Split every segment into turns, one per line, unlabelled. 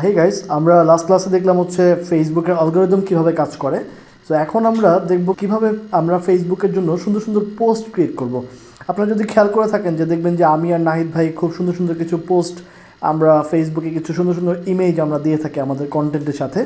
Hey guys, আমরা last ক্লাসে দেখলাম হচ্ছে ফেসবুকের অ্যালগরিদম কীভাবে কাজ করে। সো এখন আমরা দেখব কিভাবে আমরা ফেসবুকের জন্য সুন্দর সুন্দর পোস্ট ক্রিয়েট করব। আপনারা যদি খেয়াল করে থাকেন যে দেখবেন যে আমি আর নাহিদ ভাই খুব সুন্দর সুন্দর কিছু পোস্ট আমরা ফেসবুকে কিছু সুন্দর সুন্দর ইমেজ আমরা দিয়ে থাকি আমাদের কন্টেন্টের সাথে।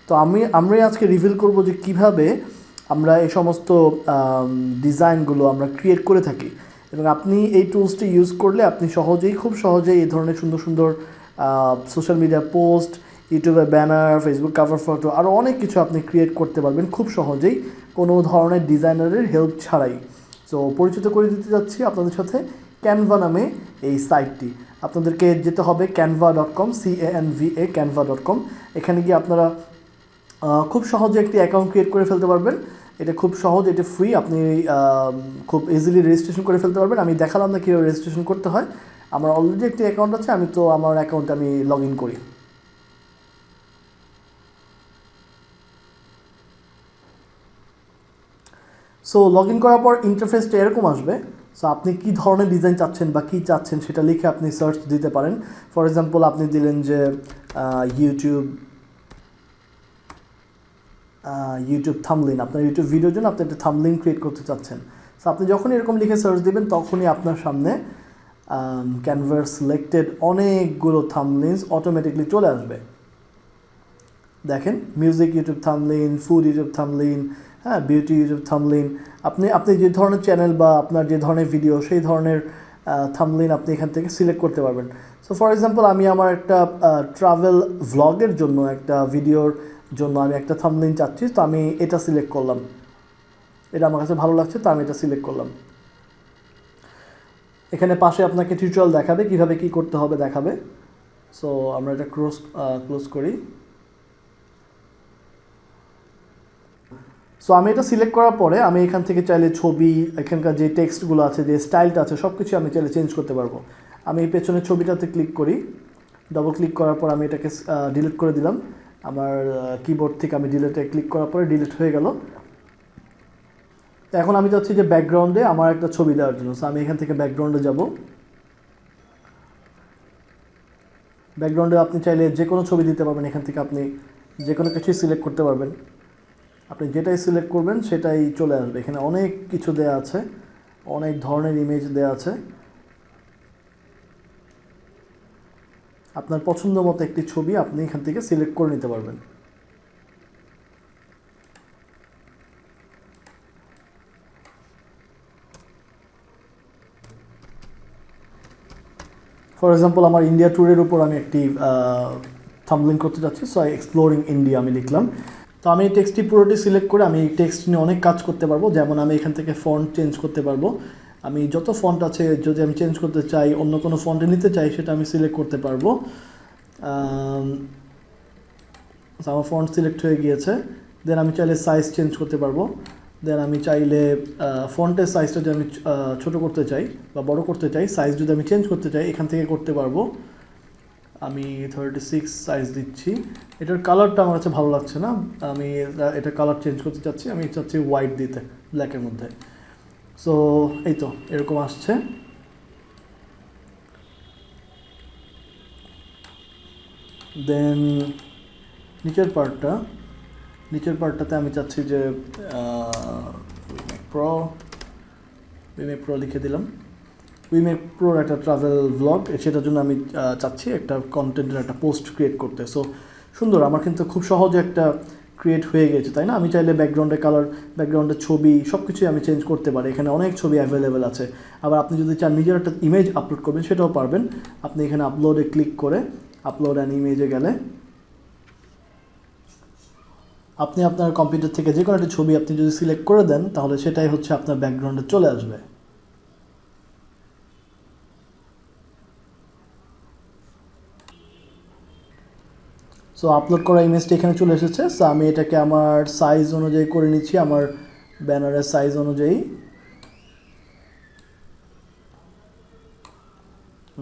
তো আমরাই আজকে রিভিল করব যে কিভাবে আমরা এই সমস্ত ডিজাইনগুলো আমরা ক্রিয়েট করে থাকি, এবং আপনি এই টুলসটি ইউজ করলে আপনি খুব সহজেই এই ধরনের সুন্দর সুন্দর সোশ্যাল মিডিয়া পোস্ট, ইউটিউবে ব্যানার, ফেসবুক কাভার ফটো আরও অনেক কিছু আপনি ক্রিয়েট করতে পারবেন খুব সহজেই, কোনো ধরনের ডিজাইনারের হেল্প ছাড়াই। সো পরিচিত করে দিতে যাচ্ছি আপনাদের সাথে ক্যানভা নামে এই সাইটটি। আপনাদেরকে যেতে হবে canva.com, CANVA, canva.com। এখানে গিয়ে আপনারা খুব সহজে একটি অ্যাকাউন্ট ক্রিয়েট করে ফেলতে পারবেন। এটা খুব সহজ, এটা ফ্রি, আপনি খুব ইজিলি রেজিস্ট্রেশন করে ফেলতে পারবেন। আমি দেখালাম না কীভাবে রেজিস্ট্রেশন করতে হয়। আমার অলরেডি একটি অ্যাকাউন্ট আছে, আমার অ্যাকাউন্টে আমি লগ ইন করি। সো লগ ইন করার পর ইন্টারফেসটা এরকম আসবে। সো আপনি কী ধরনের ডিজাইন চাচ্ছেন বা কী চাচ্ছেন সেটা লিখে আপনি সার্চ দিতে পারেন। ফর এক্সাম্পল আপনি দিলেন যে ইউটিউব থাম্বনেইল, আপনার ইউটিউব ভিডিওর জন্য আপনি একটা থাম্বনেইল ক্রিয়েট করতে চাচ্ছেন। সো আপনি যখনই এরকম লিখে সার্চ দেবেন তখনই আপনার সামনে ক্যানভার সিলেক্টেড অনেকগুলো থাম্বনেইলস অটোমেটিকলি চলে আসবে। দেখেন, music YouTube thumbnail, food YouTube thumbnail, হ্যাঁ, বিউটি ইউটিউব থাম্বনেইল। আপনি যে ধরনের চ্যানেল বা আপনার যে ধরনের ভিডিও সেই ধরনের থাম্বনেইল আপনি এখান থেকে সিলেক্ট করতে পারবেন। সো ফর এক্সাম্পল আমি আমার একটা ট্রাভেল ভ্লগের জন্য একটা ভিডিওর জন্য আমি একটা থাম্বনেইল চাচ্ছি, তো আমি এটা সিলেক্ট করলাম। এটা আমার কাছে ভালো লাগছে, তো আমি এটা সিলেক্ট করলাম। এখানে পাশে আপনাকে টিউটোরিয়াল দেখাবে কীভাবে কী করতে হবে দেখাবে। সো আমরা এটা ক্লোজ করি। সো আমি এটা সিলেক্ট করার পরে আমি এখান থেকে চাইলে ছবি, এখানকার যে টেক্সটগুলো আছে, যে স্টাইলটা আছে, সব কিছু আমি চাইলে চেঞ্জ করতে পারবো। আমি এই পেছনের ছবিটাতে ক্লিক করি, ডবল ক্লিক করার পর আমি এটাকে ডিলিট করে দিলাম। আমার কিবোর্ড থেকে আমি ডিলিটে ক্লিক করার পরে ডিলিট হয়ে গেল। তো এখন আমি চাচ্ছি যে ব্যাকগ্রাউন্ডে আমার একটা ছবি দেওয়ার জন্য। সো আমি এখান থেকে ব্যাকগ্রাউন্ডে যাব। ব্যাকগ্রাউন্ডে আপনি চাইলে যে কোনো ছবি দিতে পারবেন, এখান থেকে আপনি যে কোনো কিছুই সিলেক্ট করতে পারবেন। আপনি যেটাই সিলেক্ট করবেন সেটাই চলে আসবে। এখানে অনেক কিছু দেয়া আছে, অনেক ধরনের ইমেজ দেয়া আছে। আপনার পছন্দ মতো একটি ছবি আপনি এখান থেকে সিলেক্ট করে নিতে পারবেন। ফর এক্সাম্পল আমার ইন্ডিয়া ট্যুরের উপর আমি একটি থাম্বনেইল করতে যাচ্ছি। সো এক্সপ্লোরিং ইন্ডিয়া আমি লিখলাম। তো আমি এই টেক্সটটি পুরোটি সিলেক্ট করে আমি এই টেক্সট নিয়ে অনেক কাজ করতে পারবো। যেমন আমি এখান থেকে ফন্ট চেঞ্জ করতে পারবো। আমি যত ফন্ট আছে যদি আমি চেঞ্জ করতে চাই, অন্য কোনো ফন্টে নিতে চাই, সেটা আমি সিলেক্ট করতে পারবো। আমার ফন্ট সিলেক্ট হয়ে গিয়েছে। দেন আমি চাইলে সাইজ চেঞ্জ করতে পারবো। দেন আমি চাইলে ফন্টের সাইজটা যদি আমি ছোটো করতে চাই বা বড় করতে চাই, সাইজ যদি আমি চেঞ্জ করতে চাই এখান থেকে করতে পারবো। আমি 36 সাইজ দিচ্ছি। এটার কালারটা আমার কাছে ভালো লাগছে না, আমি এটা কালার চেঞ্জ করতে চাচ্ছি। আমি চাচ্ছি হোয়াইট দিতে, ব্ল্যাকের মধ্যে। সো এই তো এরকম আসছে। দেন নিচের পার্টটাতে আমি চাচ্ছি যে উইমেক প্রো লিখে দিলাম। উইমেক প্রোর একটা ট্রাভেল ভ্লগ, সেটার জন্য আমি চাচ্ছি একটা কন্টেন্টের একটা পোস্ট ক্রিয়েট করতে। সো সুন্দর, আমার কিন্তু খুব সহজে একটা ক্রিয়েট হয়ে গেছে, তাই না? আমি চাইলে ব্যাকগ্রাউন্ডের কালার, ব্যাকগ্রাউন্ডের ছবি সব কিছুই আমি চেঞ্জ করতে পারি। এখানে অনেক ছবি অ্যাভেলেবেল আছে। আবার আপনি যদি চান নিজের একটা ইমেজ আপলোড করবেন সেটাও পারবেন। আপনি এখানে আপলোডে ক্লিক করে আপলোড অ্যান ইমেজে গেলে আপনি আপনার কম্পিউটার থেকে যে কোনো একটা ছবি আপনি যদি সিলেক্ট করে দেন তাহলে সেটাই হচ্ছে আপনার ব্যাকগ্রাউন্ডে চলে আসবে। সো আপলোড করা ইমেজটা এখানে চলে এসেছে। সো আমি এটাকে আমার সাইজ অনুযায়ী করে নিচ্ছি, আমার ব্যানারের সাইজ অনুযায়ী।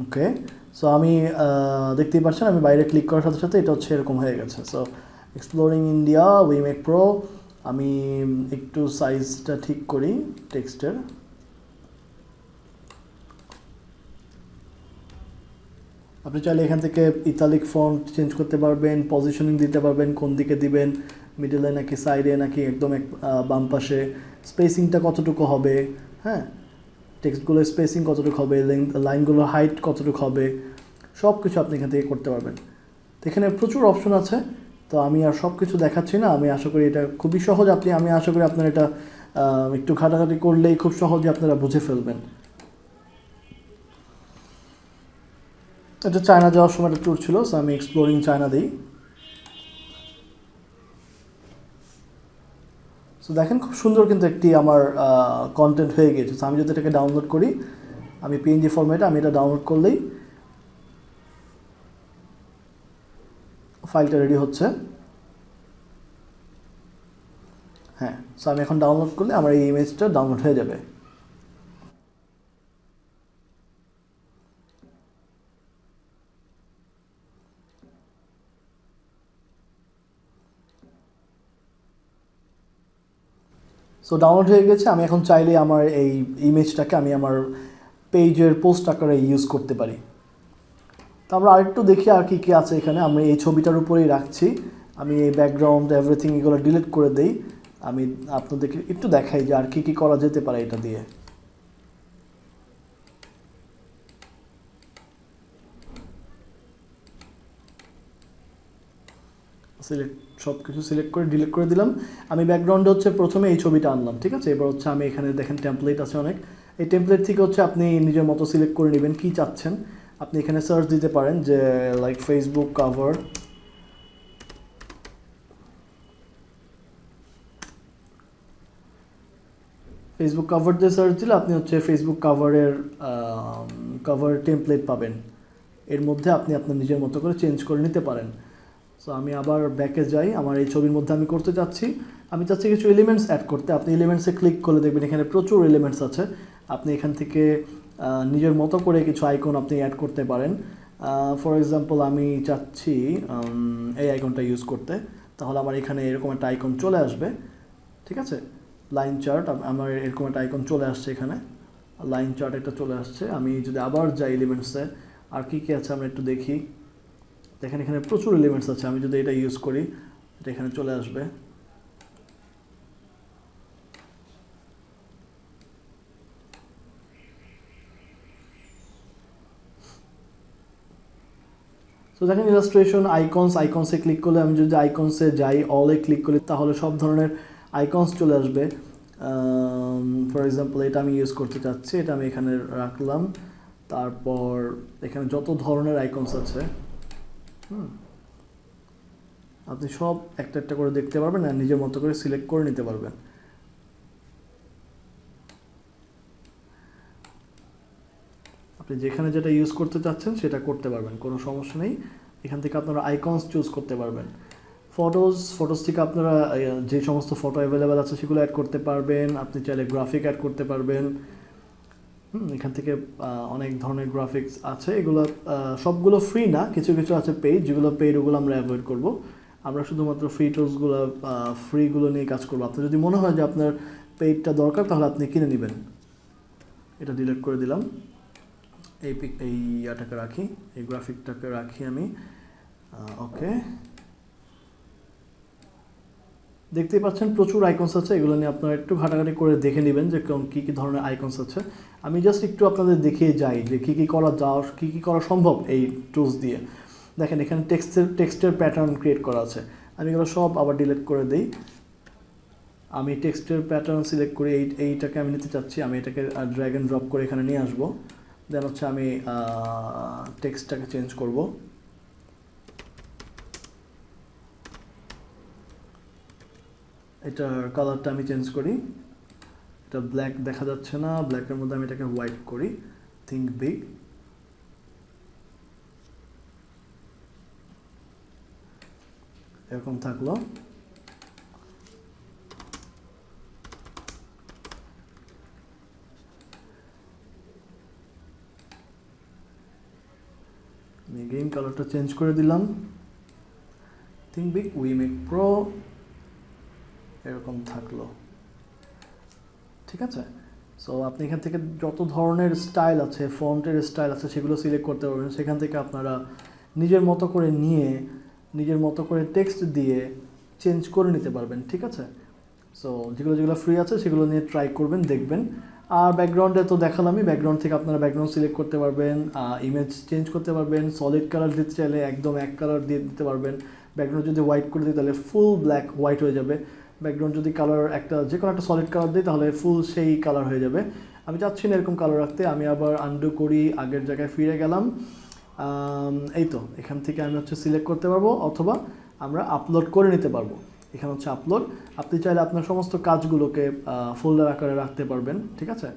ওকে, সো আমি দেখতেই পাচ্ছেন আমি বাইরে ক্লিক করার সাথে সাথে এটা হচ্ছে এরকম হয়ে গেছে। So exploring India, we make pro. আমি একটু সাইজটা ঠিক করি টেক্সটের। আপনি চাইলে এখান থেকে ইতালিক ফন্ট চেঞ্জ করতে পারবেন, পজিশনিং দিতে পারবেন, কোন দিকে দিবেন, মিডলে নাকি সাইডে নাকি একদম বাম পাশে, স্পেসিংটা কতটুকু হবে, হ্যাঁ, টেক্সটগুলোর স্পেসিং কতটুকু হবে, লাইনগুলোর হাইট কতটুকু হবে, সব কিছু আপনি এখান থেকে করতে পারবেন। তো এখানে প্রচুর অপশন আছে, তো আমি আর সব কিছু দেখাচ্ছি না। আমি আশা করি এটা খুবই সহজ, আমি আশা করি আপনারা এটা একটু ঘাটাঘাটি করলেই খুব সহজে আপনারা বুঝে ফেলবেন। এটা চায়না যাওয়ার সময় একটা ট্যুর ছিল, সো আমি এক্সপ্লোরিং চায়না দিই। সো দেখেন খুব সুন্দর কিন্তু একটি আমার কন্টেন্ট হয়ে গিয়েছে। সো আমি যদি এটাকে ডাউনলোড করি, আমি পিএনজি ফরম্যাটে আমি এটা ডাউনলোড করলেই ফাইলটা রেডি হচ্ছে। হ্যাঁ, সো আমি এখন ডাউনলোড করলে আমার এই ইমেজটা ডাউনলোড হয়ে যাবে। সো ডাউনলোড হয়ে গেছে। আমি এখন চাইলে আমার এই ইমেজটাকে আমি আমার পেজের পোস্ট আকারে ইউজ করতে পারি। তো আমরা আরেকটু দেখি আর কি কী আছে এখানে। আমি এই ছবিটার উপরেই রাখছি, আমি এই ব্যাকগ্রাউন্ড এভরিথিং এগুলো ডিলিট করে দেই। আমি আপনাদেরকে একটু দেখাই যে আর কী কী করা যেতে পারে এটা দিয়ে। সব কিছু সিলেক্ট করে ডিলিট করে দিলাম। আমি ব্যাকগ্রাউন্ডে হচ্ছে প্রথমে এই ছবিটা আনলাম, ঠিক আছে। এবার হচ্ছে আমি এখানে দেখেন টেমপ্লেট আছে অনেক, এই টেমপ্লেট থেকে হচ্ছে আপনি নিজের মতো সিলেক্ট করে নেবেন কী চাচ্ছেন। আপনি এখানে সার্চ দিতে পারেন যে like Facebook cover, Facebook cover দিয়ে সার্চ দিলে আপনি হচ্ছে ফেসবুক কাভার টেমপ্লেট পাবেন। এর মধ্যে আপনি আপনার নিজের মতো করে চেঞ্জ করে নিতে পারেন। সো আমি আবার ব্যাকে যাই, আমার এই ছবির মধ্যে আমি করতে চাচ্ছি, আমি চাচ্ছি কিছু এলিমেন্টস অ্যাড করতে। আপনি এলিমেন্টসে ক্লিক করলে দেখবেন এখানে প্রচুর এলিমেন্টস আছে। আপনি এখান থেকে নিজের মতো করে কিছু আইকন আপনি অ্যাড করতে পারেন। ফর এক্সাম্পল আমি চাচ্ছি এই আইকনটা ইউজ করতে, তাহলে আমার এখানে এরকম একটা আইকন চলে আসবে, ঠিক আছে। লাইন চার্ট, আমার এরকম একটা আইকন চলে আসছে, এখানে লাইন চার্ট একটা চলে আসছে। আমি যদি আবার যাই এলিমেন্টসে, আর কী কী আছে আমরা একটু দেখি। দেখেন এখানে প্রচুর এলিমেন্টস আছে, আমি যদি এটা ইউজ করি এটা এখানে চলে আসবে। তো দেখেন ইলাস্ট্রেশন, আইকনসে ক্লিক করলে, আমি যদি আইকনসে যাই, অলে ক্লিক করি, তাহলে সব ধরনের আইকনস চলে আসবে। ফর এক্সাম্পল এটা আমি ইউজ করতে চাচ্ছি, এটা আমি এখানে রাখলাম। তারপর এখানে যত ধরনের আইকনস আছে, আপনি সব একটা একটা করে দেখতে পারবেন আর নিজের মতো করে সিলেক্ট করে নিতে পারবেন। আপনি যেখানে যেটা ইউজ করতে চাচ্ছেন সেটা করতে পারবেন, কোনো সমস্যা নেই। এখান থেকে আপনারা আইকনস চুজ করতে পারবেন। ফটোজ থেকে আপনারা যে সমস্ত ফটো অ্যাভেলেবেল আছে সেগুলো অ্যাড করতে পারবেন। আপনি চাইলে গ্রাফিক অ্যাড করতে পারবেন। এখান থেকে অনেক ধরনের গ্রাফিক্স আছে, এগুলো সবগুলো ফ্রি না, কিছু কিছু আছে পেইড, যেগুলো পেইড ওগুলো আমরা অ্যাভয়েড করব। আমরা শুধুমাত্র ফ্রিগুলো নিয়ে কাজ করবো। আপনার যদি মনে হয় যে আপনার পেইডটা দরকার, তাহলে আপনি কিনে নেবেন। এটা ডিলিট করে দিলাম। এই ইয়াটাকে রাখি, এই গ্রাফিকটাকে রাখি আমি। ওকে, দেখতেই পাচ্ছেন প্রচুর আইকনস আছে, এগুলো নিয়ে আপনারা একটু ঘাটাঘাটি করে দেখে নেবেন যে কী কী ধরনের আইকনস আছে। আমি জাস্ট একটু আপনাদের দেখিয়ে যাই যে কী কী করা সম্ভব এই টুলস দিয়ে। দেখেন এখানে টেক্সটের প্যাটার্ন ক্রিয়েট করা আছে, আমি এগুলো সব আবার ডিলিট করে দিই। আমি টেক্সটের প্যাটার্ন সিলেক্ট করি, এইটাকে আমি নিতে চাচ্ছি, আমি এটাকে ড্র্যাগ অ্যান্ড ড্রপ করে এখানে নিয়ে আসবো। দেন হচ্ছে আমি টেক্সটটাকে চেঞ্জ করব। এটার কালারটা আমি চেঞ্জ করি, এটা ব্ল্যাক দেখা যাচ্ছে না, ব্ল্যাকের মধ্যে আমি এটাকে হোয়াইট করি। থিঙ্ক বিগ, এরকম থাকলো। আমি গেম কালারটা চেঞ্জ করে দিলাম। Think big, we make pro, এরকম থাকলো, ঠিক আছে। সো আপনি এখান থেকে যত ধরনের স্টাইল আছে, ফন্টের স্টাইল আছে, সেগুলো সিলেক্ট করতে পারবেন। সেখান থেকে আপনারা নিজের মতো করে নিয়ে নিজের মতো করে টেক্সট দিয়ে চেঞ্জ করে নিতে পারবেন, ঠিক আছে। সো যেগুলো ফ্রি আছে সেগুলো নিয়ে ট্রাই করবেন, দেখবেন। আর ব্যাকগ্রাউন্ডে তো দেখালামই, ব্যাকগ্রাউন্ড থেকে আপনারা ব্যাকগ্রাউন্ড সিলেক্ট করতে পারবেন, ইমেজ চেঞ্জ করতে পারবেন, সলিড কালার দিতে চাইলে একদম এক কালার দিয়ে দিতে পারবেন। ব্যাকগ্রাউন্ড যদি হোয়াইট করে দিই তাহলে ফুল ব্ল্যাক হোয়াইট হয়ে যাবে। ব্যাকগ্রাউন্ড যদি কালার একটা যে কোনো একটা সলিড কালার দিই তাহলে ফুল সেই কালার হয়ে যাবে। আমি চাচ্ছি না এরকম কালার রাখতে, আমি আবার আনডু করি, আগের জায়গায় ফিরে গেলাম। এই তো এখান থেকে আমি সিলেক্ট করতে পারবো, অথবা আমরা আপলোড করে নিতে পারবো। এখানে আপলোড, আপনি চাইলে আপনার সমস্ত কাজগুলোকে ফোল্ডার আকারে রাখতে পারবেন, ঠিক আছে।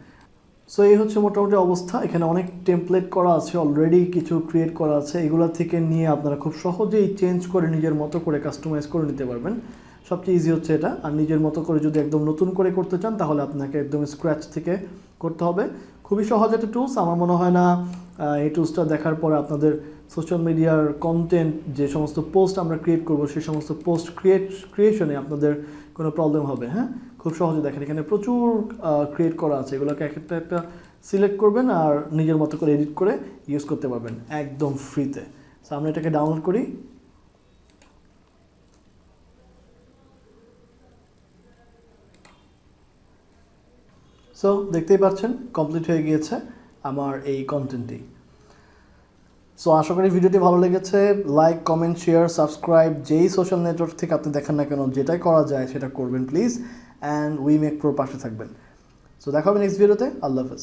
সো এই মোটামুটি অবস্থা। এখানে অনেক টেমপ্লেট করা আছে, অলরেডি কিছু ক্রিয়েট করা আছে, এগুলো থেকে নিয়ে আপনারা খুব সহজেই চেঞ্জ করে নিজের মতো করে কাস্টমাইজ করে নিতে পারবেন। সবচেয়ে ইজি হচ্ছে এটা। আর নিজের মতো করে যদি একদম নতুন করে করতে চান তাহলে আপনাকে একদম স্ক্র্যাচ থেকে করতে হবে। খুবই সহজ একটা টুলস। আমার মনে হয় না এই টুলসটা দেখার পরে আপনাদের সোশ্যাল মিডিয়ার কন্টেন্ট, যে সমস্ত পোস্ট আমরা ক্রিয়েট করব, সেই সমস্ত পোস্ট ক্রিয়েশনে আপনাদের কোনো প্রবলেম হবে। হ্যাঁ, খুব সহজে দেখেন, এখানে প্রচুর ক্রিয়েট করা আছে। এগুলোকে একটা সিলেক্ট করবেন আর নিজের মতো করে এডিট করে ইউজ করতে পারবেন একদম ফ্রিতে। সো আমরা এটাকে ডাউনলোড করি। সো দেখতেই পাচ্ছেন কমপ্লিট হয়ে গিয়েছে আমার এই কন্টেন্টটি। সো আশা করি ভিডিওটি ভালো লেগেছে। লাইক, কমেন্ট, শেয়ার, সাবস্ক্রাইব, যেই সোশ্যাল নেটওয়ার্ক থেকে আপনি দেখেন না কেন, যেটাই করা যায় সেটা করবেন please. And we make pro পাশে থাকবেন। সো দেখা হবে নেক্সট ভিডিওতে। আল্লাহ হাফেজ।